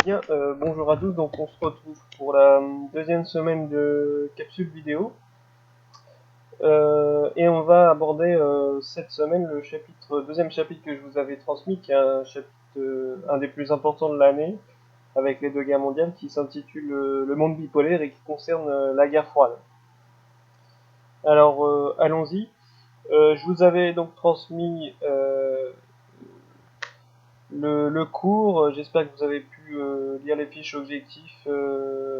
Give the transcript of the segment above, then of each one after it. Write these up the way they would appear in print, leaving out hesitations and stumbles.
Bien, bonjour à tous, donc on se retrouve pour la deuxième semaine de capsule vidéo. Et on va aborder cette semaine le deuxième chapitre que je vous avais transmis, qui est un chapitre, un des plus importants de l'année, avec les deux guerres mondiales, qui s'intitule Le monde bipolaire et qui concerne la guerre froide. Alors allons-y. Je vous avais donc transmis le cours. J'espère que vous avez pu lire les fiches objectifs,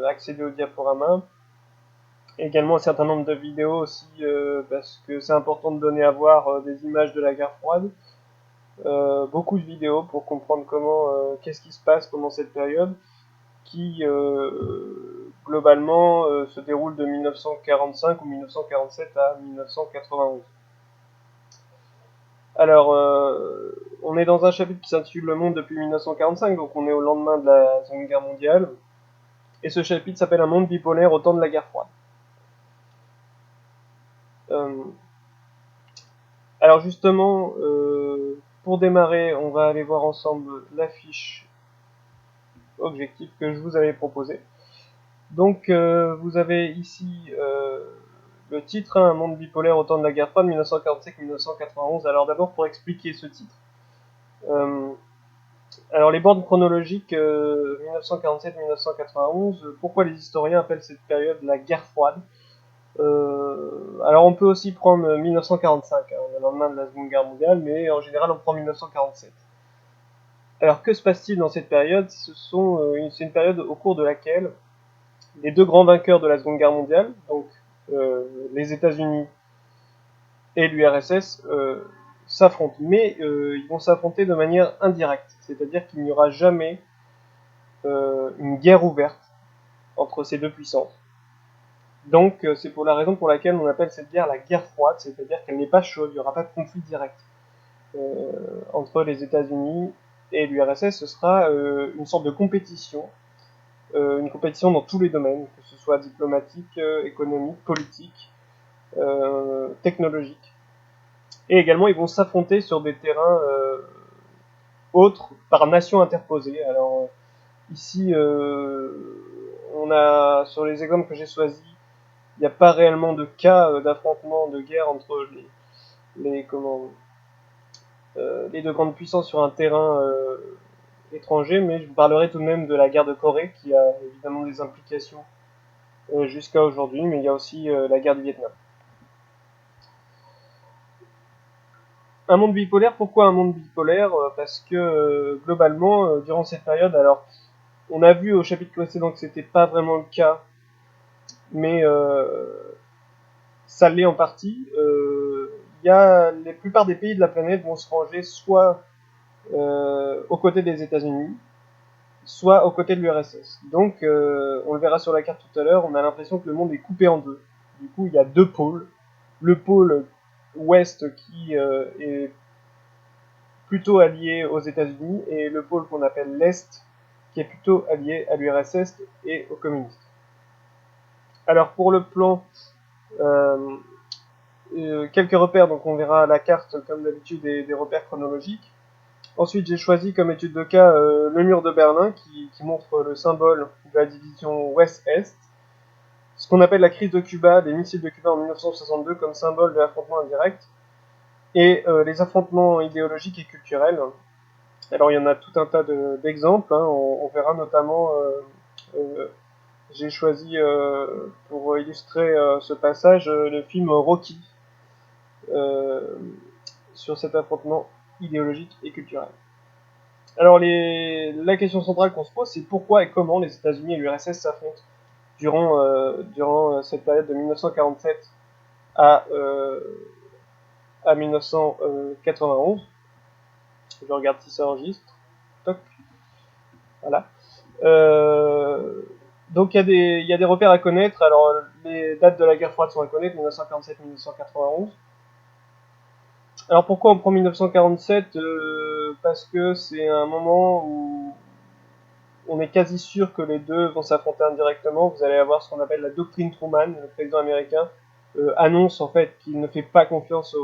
accéder au diaporama. Également un certain nombre de vidéos aussi, parce que c'est important de donner à voir des images de la guerre froide. Beaucoup de vidéos pour comprendre qu'est-ce qui se passe pendant cette période qui globalement se déroule de 1945 ou 1947 à 1991. Alors, on est dans un chapitre qui s'intitule Le monde depuis 1945, donc on est au lendemain de la Seconde Guerre mondiale, et ce chapitre s'appelle Un monde bipolaire au temps de la guerre froide. Euh, Alors justement, pour démarrer, on va aller voir ensemble la fiche objectif que je vous avais proposée. Donc vous avez ici le titre, hein, Un monde bipolaire au temps de la guerre froide 1945-1991. Alors d'abord pour expliquer ce titre. Euh, alors les bornes chronologiques 1947-1991, pourquoi les historiens appellent cette période la guerre froide? Alors on peut aussi prendre 1945, hein, le lendemain de la Seconde Guerre mondiale, mais en général on prend 1947. Alors que se passe-t-il dans cette période? C'est une période au cours de laquelle les deux grands vainqueurs de la Seconde Guerre mondiale, donc les États-Unis et l'URSS, s'affrontent. Mais ils vont s'affronter de manière indirecte, c'est-à-dire qu'il n'y aura jamais une guerre ouverte entre ces deux puissances. Donc c'est pour la raison pour laquelle on appelle cette guerre la guerre froide, c'est-à-dire qu'elle n'est pas chaude, il n'y aura pas de conflit direct entre les États-Unis et l'URSS. Ce sera une sorte de compétition, une compétition dans tous les domaines, que ce soit diplomatique, économique, politique, technologique. Et également, ils vont s'affronter sur des terrains autres, par nations interposées. Alors ici, on a sur les exemples que j'ai choisis, il n'y a pas réellement de cas d'affrontement, de guerre entre les deux grandes puissances sur un terrain étranger, mais je vous parlerai tout de même de la guerre de Corée, qui a évidemment des implications jusqu'à aujourd'hui, mais il y a aussi la guerre du Vietnam. Un monde bipolaire, pourquoi un monde bipolaire? Parce que globalement, durant cette période, alors on a vu au chapitre précédent que c'était pas vraiment le cas, mais ça l'est en partie. La plupart des pays de la planète vont se ranger soit aux côtés des États-Unis, soit aux côtés de l'URSS. Donc, on le verra sur la carte tout à l'heure, on a l'impression que le monde est coupé en deux. Du coup, il y a deux pôles. Le pôle ouest qui est plutôt allié aux États-Unis et le pôle qu'on appelle l'Est qui est plutôt allié à l'URSS et aux communistes. Alors pour le plan, euh, quelques repères, donc on verra à la carte comme d'habitude des repères chronologiques. Ensuite j'ai choisi comme étude de cas le mur de Berlin qui montre le symbole de la division Ouest-Est, ce qu'on appelle la crise de Cuba, des missiles de Cuba en 1962 comme symbole de l'affrontement indirect, et les affrontements idéologiques et culturels. Alors il y en a tout un tas d'exemples, hein. On verra notamment, j'ai choisi pour illustrer ce passage le film Rocky euh, sur cet affrontement idéologique et culturel. Alors la question centrale qu'on se pose, c'est pourquoi et comment les États-Unis et l'URSS s'affrontent durant cette période de 1947 à 1991. Je regarde si ça enregistre. Toc. Voilà. Euh, donc il y a des repères à connaître. Alors les dates de la guerre froide sont à connaître, 1947-1991. Alors pourquoi on prend 1947? Parce que c'est un moment où on est quasi sûr que les deux vont s'affronter indirectement. Vous allez avoir ce qu'on appelle la doctrine Truman. Le président américain annonce en fait qu'il ne fait pas confiance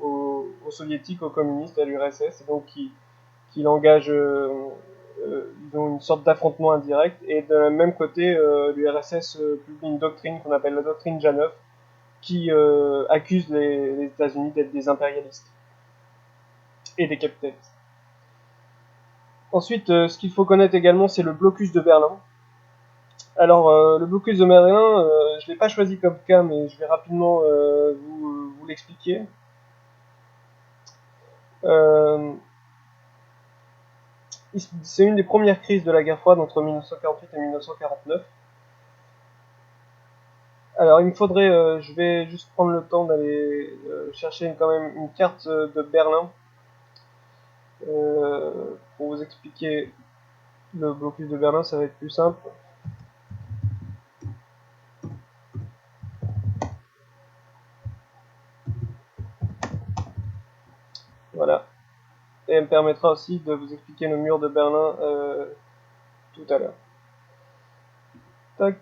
aux soviétiques, aux communistes, à l'URSS, et donc qu'il engage ils ont une sorte d'affrontement indirect, et de la même côté, l'URSS publie une doctrine qu'on appelle la doctrine Janov, qui accuse les États-Unis d'être des impérialistes et des capitalistes. Ensuite, ce qu'il faut connaître également, c'est le blocus de Berlin. Alors, le blocus de Berlin, je ne l'ai pas choisi comme cas, mais je vais rapidement vous l'expliquer. C'est une des premières crises de la guerre froide entre 1948 et 1949. Alors, il me faudrait, je vais juste prendre le temps d'aller chercher quand même une carte de Berlin pour vous expliquer le blocus de Berlin, ça va être plus simple. Voilà. Et elle me permettra aussi de vous expliquer le mur de Berlin tout à l'heure. Tac.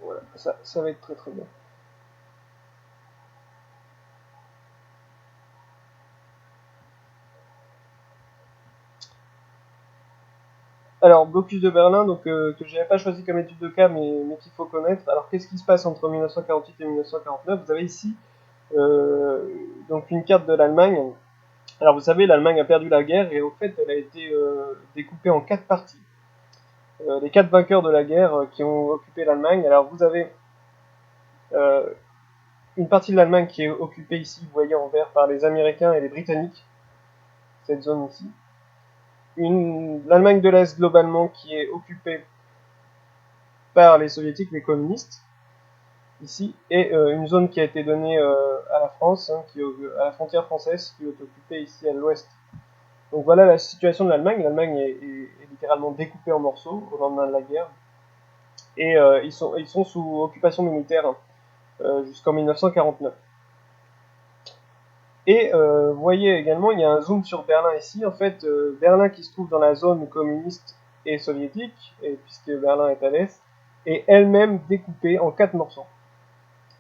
Voilà, ça va être très très bien. Alors, blocus de Berlin, donc que j'avais pas choisi comme étude de cas, mais qu'il faut connaître. Alors, qu'est-ce qui se passe entre 1948 et 1949? Vous avez ici donc une carte de l'Allemagne. Alors, vous savez, l'Allemagne a perdu la guerre et au fait, elle a été découpée en 4 parties. Les 4 vainqueurs de la guerre qui ont occupé l'Allemagne. Alors, vous avez euh, une partie de l'Allemagne qui est occupée ici, vous voyez en vert, par les Américains et les Britanniques, cette zone ici. L'Allemagne de l'Est globalement qui est occupée par les soviétiques, les communistes, ici, et une zone qui a été donnée à la France, hein, à la frontière française, qui est occupée ici à l'ouest. Donc voilà la situation de l'Allemagne. L'Allemagne est littéralement découpée en morceaux au lendemain de la guerre, et ils sont sous occupation militaire jusqu'en 1949. Et vous voyez également, il y a un zoom sur Berlin ici. En fait, Berlin qui se trouve dans la zone communiste et soviétique, et puisque Berlin est à l'est, est elle-même découpée en 4 morceaux.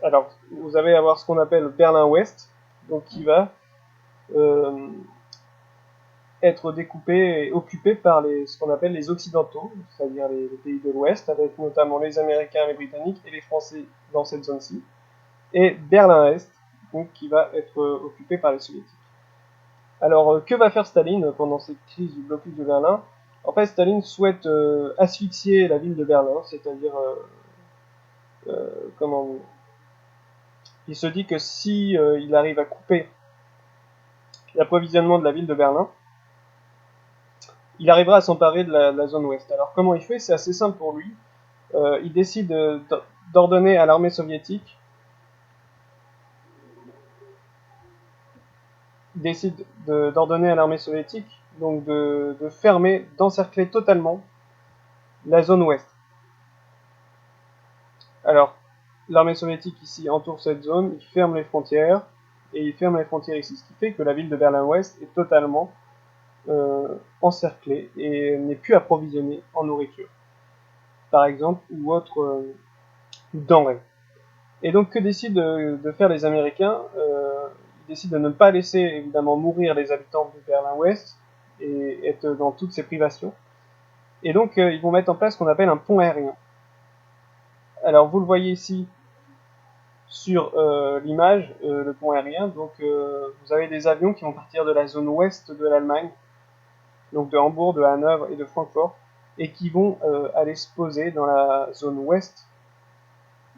Alors, vous allez avoir ce qu'on appelle Berlin-Ouest, donc qui va euh, être découpé et occupé par ce qu'on appelle les Occidentaux, c'est-à-dire les pays de l'Ouest, avec notamment les Américains, les Britanniques et les Français dans cette zone-ci. Et Berlin-Est, donc qui va être occupé par les Soviétiques. Alors, que va faire Staline pendant cette crise du blocus de Berlin? En fait, Staline souhaite asphyxier la ville de Berlin, c'est-à-dire, comment, il se dit que si il arrive à couper l'approvisionnement de la ville de Berlin, il arrivera à s'emparer de la zone ouest. Alors, comment il fait? C'est assez simple pour lui. Il décide d'ordonner à l'armée soviétique donc de fermer, d'encercler totalement la zone ouest. Alors, l'armée soviétique ici entoure cette zone, il ferme les frontières, et il ferme les frontières ici, ce qui fait que la ville de Berlin-Ouest est totalement encerclée et n'est plus approvisionnée en nourriture, par exemple, ou autres denrées. Et donc, que décident de faire les Américains? Ils décident de ne pas laisser évidemment mourir les habitants de Berlin-Ouest et être dans toutes ces privations. Et donc, ils vont mettre en place ce qu'on appelle un pont aérien. Alors, vous le voyez ici sur l'image, le pont aérien. Donc, vous avez des avions qui vont partir de la zone ouest de l'Allemagne, donc de Hambourg, de Hanovre et de Francfort, et qui vont aller se poser dans la zone ouest,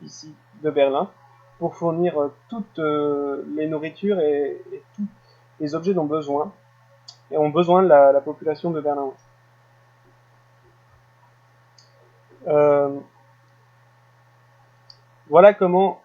ici, de Berlin, pour fournir toutes les nourritures et tous les objets dont besoin, et ont besoin de la population de Berlin-Ouest. Voilà comment